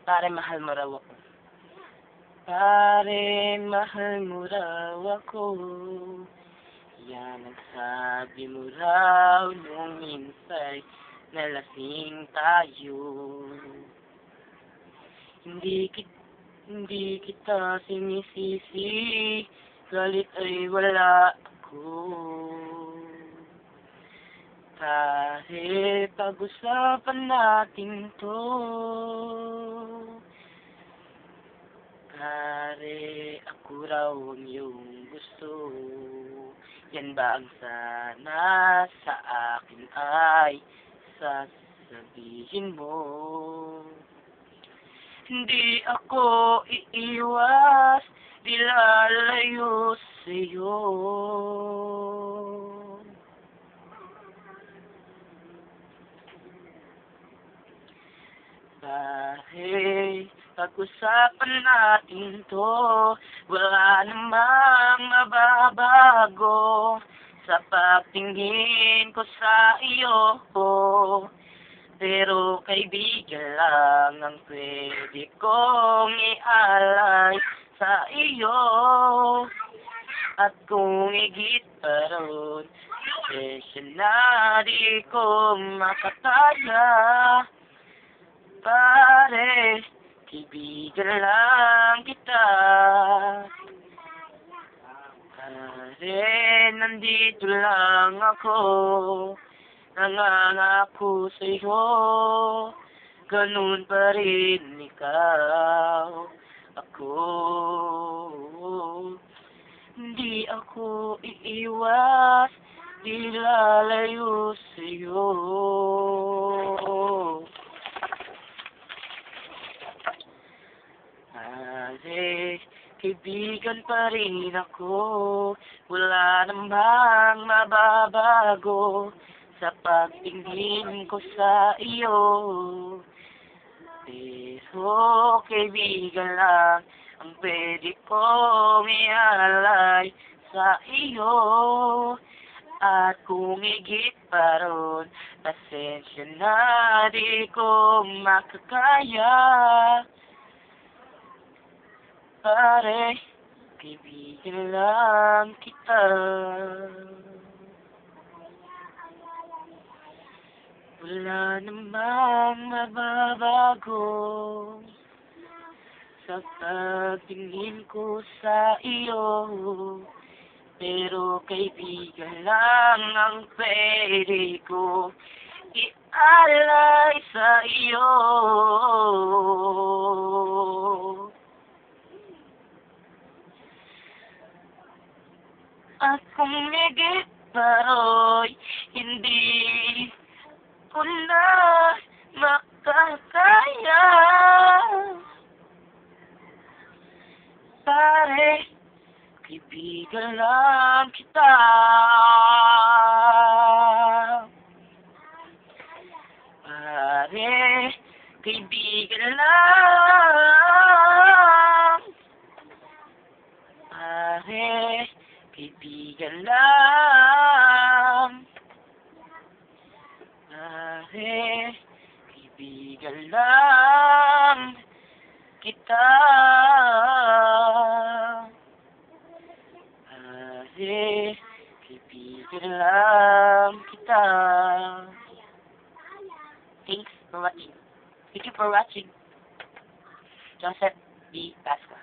Pare, mahal mo raw ako. Pare, mahal mo raw ako. Yan ang sabi mo raw nung minsay nalasing tayo. Hindi kita sinisisi, galit ay wala ako. Pare, pag-usapan natin to. Pare, ako raw ang iyong gusto. Yan ba ang sana sa akin ay sasabihin mo? Hindi ako iiwas, di lalayo sa'yo. Pare, pag-usapan natin to, wala namang mababago sa pagtingin ko sa iyo. Pero kaibigan lang ang pwede kong ialay sa iyo. At kung higit pa ron, presyo na di ko makataya. Pare, kaibigan lang kita. Pare, nandito lang ako, nangangako sa'yo, ganun pa rin ikaw. Ako, hindi ako iiwas, di lalayo sa'yo. Pare, kaibigan pa rin ako, wala namang mababago sa pagtingin ko sa iyo. Pero kaibigan lang ang pwede kong ialay sa iyo. At kung higit pa ron, pasensya na di ko makakaya. Pare, kaibigan lang kita. Wala namang mababago sa pagtingin ko sa iyo. Pero kaibigan lang ang pwede ko ialay sa iyo. At kung higit pa ro'y hindi ko na makakaya. Pare, kaibigan lang kita. Pare, kaibigan lang. Pare, kaibigan lang. Pare, kaibigan lang kita. Pare, kaibigan lang kita. Thanks for watching. Thank you for watching. Joseph B. Pasqua.